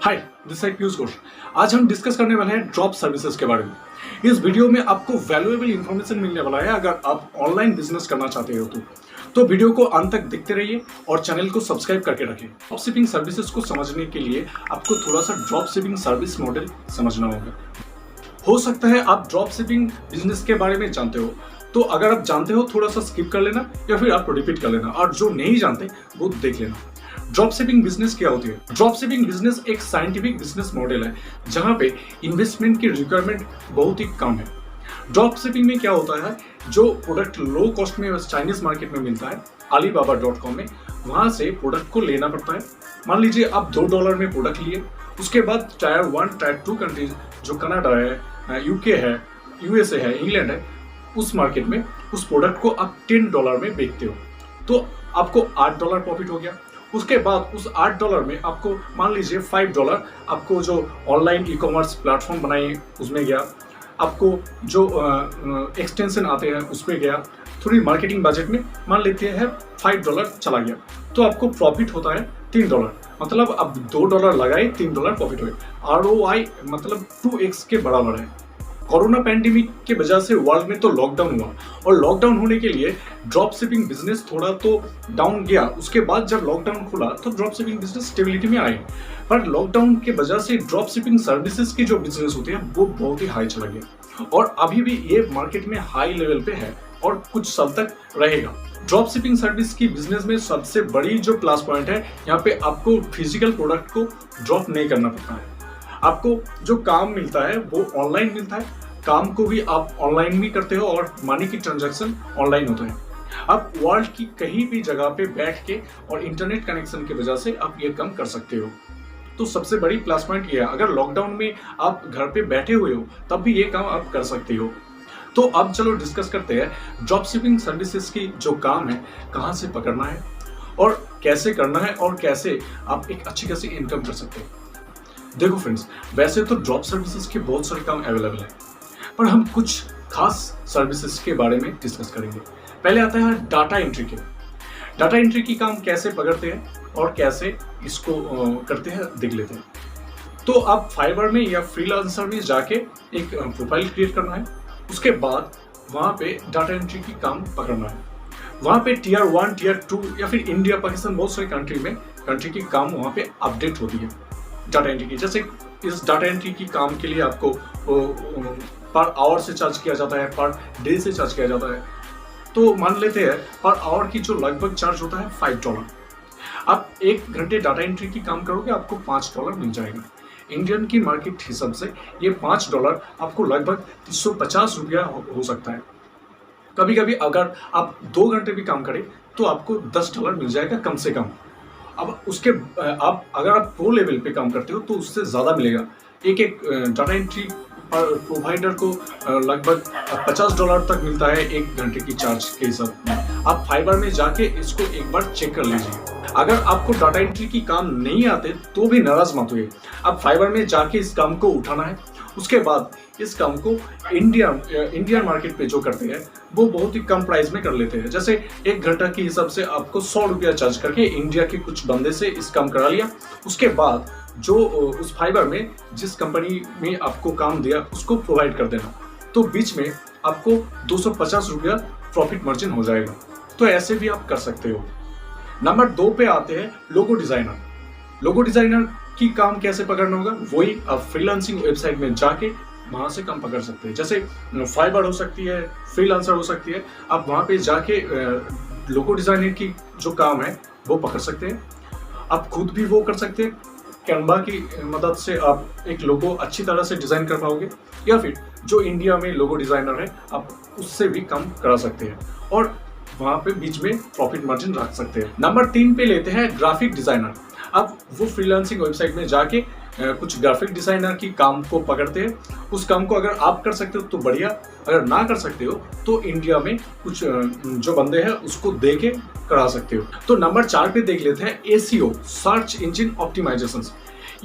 हाय, this है पीयूष घोष। आज हम डिस्कस करने वाले हैं ड्रॉप सर्विसेज के बारे में। इस वीडियो में आपको वैल्यूएबल इंफॉर्मेशन मिलने वाला है अगर आप ऑनलाइन बिजनेस करना चाहते हो तो वीडियो को अंत तक देखते रहिए और चैनल को सब्सक्राइब करके रखें। ड्रॉप शिपिंग सर्विसेज को समझने के लिए आपको थोड़ा सा ड्रॉप शिपिंग सर्विस मॉडल समझना होगा। हो सकता है आप ड्रॉप शिपिंग बिजनेस के बारे में जानते हो, तो अगर आप जानते हो थोड़ा सा स्किप कर लेना या फिर आप रिपीट कर लेना, और जो नहीं जानते वो देख लेना। ड्रॉप शिपिंग बिजनेस क्या होती है? ड्रॉप शिपिंग बिजनेस एक साइंटिफिक बिजनेस मॉडल है जहां पे इन्वेस्टमेंट की रिक्वायरमेंट बहुत ही कम है। ड्रॉप शिपिंग में क्या होता है, जो प्रोडक्ट लो कॉस्ट में चाइनीज मार्केट में मिलता है alibaba.com में, वहां से प्रोडक्ट को लेना पड़ता है। मान लीजिए आप $2 में प्रोडक्ट लिए, उसके बाद टायर 1 टायर 2 कंट्रीज जो कनाडा है, यूके है, यूएसए है, इंग्लैंड है, उस मार्केट में उस प्रोडक्ट को आप $10 में बेचते हो, तो आपको $8 प्रॉफिट हो गया। उसके बाद उस $8 में आपको मान लीजिए $5 आपको जो ऑनलाइन ई कॉमर्स प्लेटफॉर्म बनाए उसमें गया, आपको जो एक्सटेंशन आते हैं उसमें गया, थोड़ी मार्केटिंग बजट में मान लेते हैं $5 चला गया, तो आपको प्रॉफिट होता है $3। मतलब अब $2 लगाए, $3 प्रॉफिट हुए। ROI मतलब 2x के बराबर है। कोरोना पैंडेमिक के वजह से वर्ल्ड में तो लॉकडाउन हुआ, और लॉकडाउन होने के लिए ड्रॉप शिपिंग बिजनेस थोड़ा तो डाउन गया। उसके बाद जब लॉकडाउन खुला तो ड्रॉप शिपिंग बिजनेस स्टेबिलिटी में आए, पर लॉकडाउन के वजह से ड्रॉप शिपिंग सर्विसेज के जो बिजनेस होते हैं वो बहुत ही हाई चला गया, और अभी भी ये मार्केट में हाई लेवल पे है और कुछ साल तक रहेगा। ड्रॉप शिपिंग सर्विस की बिजनेस में सबसे बड़ी जो प्लस पॉइंट है, यहाँ पे आपको फिजिकल प्रोडक्ट को ड्रॉप नहीं करना पड़ता है। आपको जो काम मिलता है वो ऑनलाइन मिलता है, काम को भी आप ऑनलाइन भी करते हो और मनी की ट्रांजैक्शन ऑनलाइन होता है। आप वर्ल्ड की कहीं भी जगह पे बैठ के और इंटरनेट कनेक्शन की वजह से आप ये काम कर सकते हो। तो सबसे बड़ी प्लस पॉइंट ये है, अगर लॉकडाउन में आप घर पे बैठे हुए हो तब भी ये काम आप कर सकते हो। तो अब चलो डिस्कस करते हैं ड्रॉप शिपिंग सर्विसेज की जो काम है कहाँ से पकड़ना है और कैसे करना है, और कैसे आप एक अच्छी खासी इनकम कर सकते हैं। देखो फ्रेंड्स, वैसे तो ड्रॉप सर्विसेज के बहुत सारे काम अवेलेबल है, पर हम कुछ खास सर्विसेज के बारे में डिस्कस करेंगे। पहले आता है डाटा एंट्री के। डाटा एंट्री की काम कैसे पकड़ते हैं और कैसे इसको करते हैं देख लेते हैं। तो आप फाइवर में या फ्रीलांसर में जाके एक प्रोफाइल क्रिएट करना है, उसके बाद वहाँ पे डाटा एंट्री की काम पकड़ना है। वहाँ पे Tier 1 Tier 2 या फिर इंडिया पाकिस्तान बहुत सारे कंट्री की काम वहाँ पे अपडेट होती है डाटा एंट्री की। जैसे इस डाटा एंट्री की काम के लिए आपको पर आवर से चार्ज किया जाता है, पर डे से चार्ज किया जाता है। तो मान लेते हैं पर आवर की जो लगभग चार्ज होता है $5। आप 1 घंटे डाटा एंट्री की काम करोगे, आपको $5 मिल जाएगा। इंडियन की मार्केट हिसाब से ये $5 आपको लगभग 350 रुपया हो सकता है। कभी कभी अगर आप 2 घंटे भी काम करें तो आपको $10 मिल जाएगा कम से कम। अब उसके अगर आप प्रो लेवल पे काम करते हो तो उससे ज़्यादा मिलेगा। एक डाटा एंट्री प्रोवाइडर को लगभग $50 तक मिलता है 1 घंटे की चार्ज के हिसाब में। आप फाइबर में जाके इसको एक बार चेक कर लीजिए। अगर आपको डाटा एंट्री की काम नहीं आते तो भी नाराज मत होइए, आप फाइबर में जाके इस काम को उठाना है। उसके बाद इस काम को इंडियन मार्केट पे जो करते हैं वो बहुत ही कम प्राइस में कर लेते हैं। जैसे 1 घंटा के हिसाब से आपको $100 चार्ज करके इंडिया के कुछ बंदे से इस काम करा लिया। उसके बाद जो उस फाइबर में जिस कंपनी में आपको काम दिया उसको प्रोवाइड कर देना, तो बीच में आपको $250 प्रॉफिट मार्जिन हो जाएगा। तो ऐसे भी आप कर सकते हो। नंबर 2 पे आते हैं लोगो डिजाइनर। लोगो डिजाइनर की काम कैसे पकड़ना होगा, वही आप फ्रीलांसिंग वेबसाइट में जाके वहां से काम पकड़ सकते हैं। जैसे फाइबर हो सकती है, फ्रीलांसर हो सकती है, आप वहां पे जाके लोगो डिजाइनर की जो काम है वो पकड़ सकते हैं। आप खुद भी वो कर सकते हैं, कैनवा की मदद से आप एक लोगो अच्छी तरह से डिजाइन कर पाओगे, या फिर जो इंडिया में लोगो डिजाइनर है आप उससे भी काम करा सकते हैं और वहां पे बीच में प्रॉफिट मार्जिन रख सकते हैं। नंबर 3 पे लेते हैं ग्राफिक डिजाइनर। आप वो फ्रीलांसिंग वेबसाइट में जाके कुछ ग्राफिक डिजाइनर की काम को पकड़ते हैं। उस काम को अगर आप कर सकते हो तो बढ़िया, अगर ना कर सकते हो तो इंडिया में कुछ जो बंदे हैं उसको दे के करा सकते हो। तो नंबर 4 पे देख लेते हैं SEO, search engine optimisation.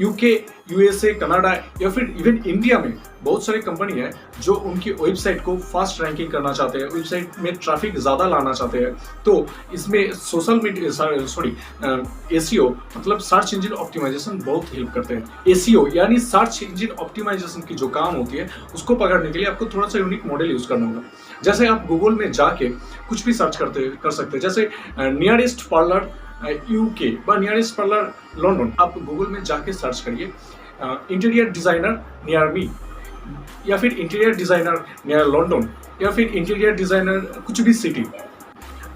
UK, USA, Canada या फिर इवन इंडिया में बहुत सारी कंपनी है जो उनकी वेबसाइट को फास्ट रैंकिंग करना चाहते हैं, वेबसाइट में ट्रैफिक ज़्यादा लाना चाहते हैं। तो इसमें सोशल मीडिया एसीओ मतलब सर्च इंजन ऑप्टिमाइजेशन बहुत हेल्प करते हैं। एसीओ यानी सर्च इंजन ऑप्टिमाइजेशन की जो काम होती है उसको पकड़ने के लिए आपको थोड़ा सा यूनिक मॉडल यूज़ करना होगा। जैसे आप गूगल में जाके कुछ भी सर्च कर सकते हैं, जैसे नियरेस्ट पार्लर यूके व नियरेस्ट पार्लर लंदन। आप गूगल में जाके सर्च करिए इंटीरियर डिज़ाइनर नियर मी, या फिर इंटीरियर डिज़ाइनर नियर लंदन, या फिर इंटीरियर डिज़ाइनर कुछ भी सिटी।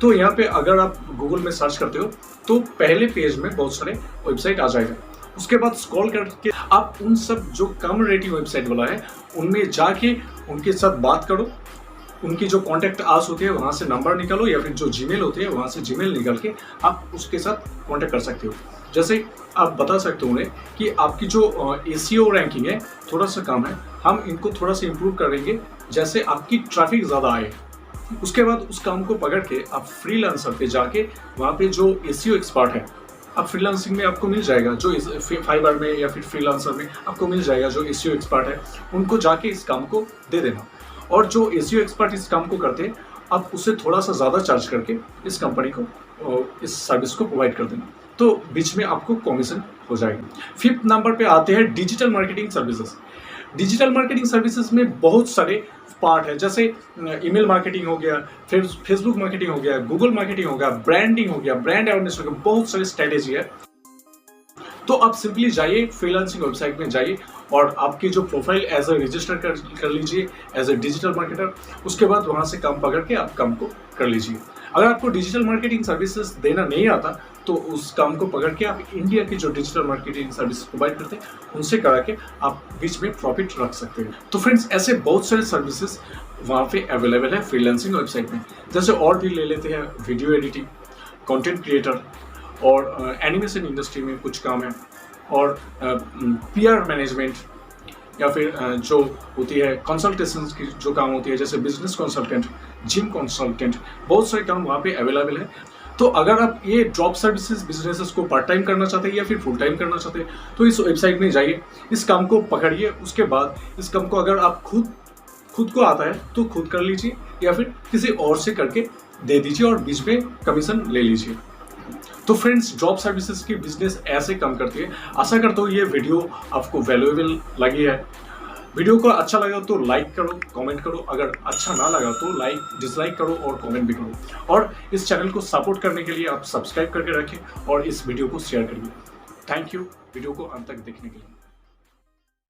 तो यहाँ पे अगर आप गूगल में सर्च करते हो तो पहले पेज में बहुत सारे वेबसाइट आ जाएगा। उसके बाद स्क्रॉल करके आप उन सब जो कम रेटिंग वेबसाइट वाला है उनमें जाके उनके साथ बात करो, उनकी जो कॉन्टैक्ट आस होती है वहाँ से नंबर निकालो, या फिर जो जीमेल होती है वहाँ से जीमेल निकाल के आप उसके साथ कॉन्टैक्ट कर सकते हो। जैसे आप बता सकते हो उन्हें कि आपकी जो एसीओ रैंकिंग है थोड़ा सा कम है, हम इनको थोड़ा सा इम्प्रूव करेंगे जैसे आपकी ट्रैफिक ज़्यादा आए। उसके बाद उस काम को पकड़ के आप फ्रीलांसर पे जाके वहाँ पे जो एसीओ एक्सपर्ट है, आप फ्रीलांसिंग में आपको मिल जाएगा, जो फाइवर में या फिर फ्रीलांसर में आपको मिल जाएगा जो एसीओ एक्सपर्ट है, उनको जाके इस काम को दे देना। और जो एसीओ एक्सपर्ट इस काम को करते हैं आप उससे थोड़ा सा ज़्यादा चार्ज करके इस कंपनी को इस सर्विस को प्रोवाइड कर देना, तो बीच में आपको कमीशन हो जाएगा। 5th नंबर पे आते हैं digital marketing services. Digital marketing services में बहुत सारे पार्ट है, जैसे ईमेल मार्केटिंग हो गया, फिर फेसबुक मार्केटिंग हो गया, गूगल मार्केटिंग हो गया, ब्रांडिंग हो गया, ब्रांड अवेयरनेस हो गया, बहुत सारी स्ट्रेटेजी है। तो आप सिंपली जाइए फ्रीलांसिंग वेबसाइट में जाइए और आपकी जो प्रोफाइल एज ए रजिस्टर कर लीजिए एज ए डिजिटल मार्केटर। उसके बाद वहाँ से काम पकड़ के आप काम को कर लीजिए। अगर आपको डिजिटल मार्केटिंग सर्विसेज देना नहीं आता तो उस काम को पकड़ के आप इंडिया की जो डिजिटल मार्केटिंग सर्विस प्रोवाइड करते हैं उनसे करा के आप बीच में प्रॉफिट रख सकते हैं। तो फ्रेंड्स ऐसे बहुत सारे सर्विसेज वहाँ पे अवेलेबल है फ्रीलांसिंग वेबसाइट में। जैसे और भी ले लेते हैं वीडियो एडिटिंग, कंटेंट क्रिएटर, और एनिमेशन इंडस्ट्री में कुछ काम है, और पीआर मैनेजमेंट, या फिर जो होती है कंसल्टेशन की जो काम होती है, जैसे बिजनेस कंसल्टेंट, जिम कंसल्टेंट, बहुत सारे काम वहाँ पे अवेलेबल है। तो अगर आप ये ड्रॉप सर्विसेज बिजनेसेस को पार्ट टाइम करना चाहते हैं या फिर फुल टाइम करना चाहते हैं तो इस वेबसाइट में जाइए, इस काम को पकड़िए। उसके बाद इस काम को अगर आप खुद को आता है तो खुद कर लीजिए, या फिर किसी और से करके दे दीजिए और बीच में कमीशन ले लीजिए। तो फ्रेंड्स ड्रॉप सर्विसेज की बिजनेस ऐसे काम करती है। आशा करता हूँ ये वीडियो आपको वैल्यूएबल लगी है। वीडियो को अच्छा लगा तो लाइक करो, कमेंट करो, अगर अच्छा ना लगा तो डिसलाइक करो और कमेंट भी करो। और इस चैनल को सपोर्ट करने के लिए आप सब्सक्राइब करके रखें और इस वीडियो को शेयर करिए। थैंक यू वीडियो को अंत तक देखने के लिए।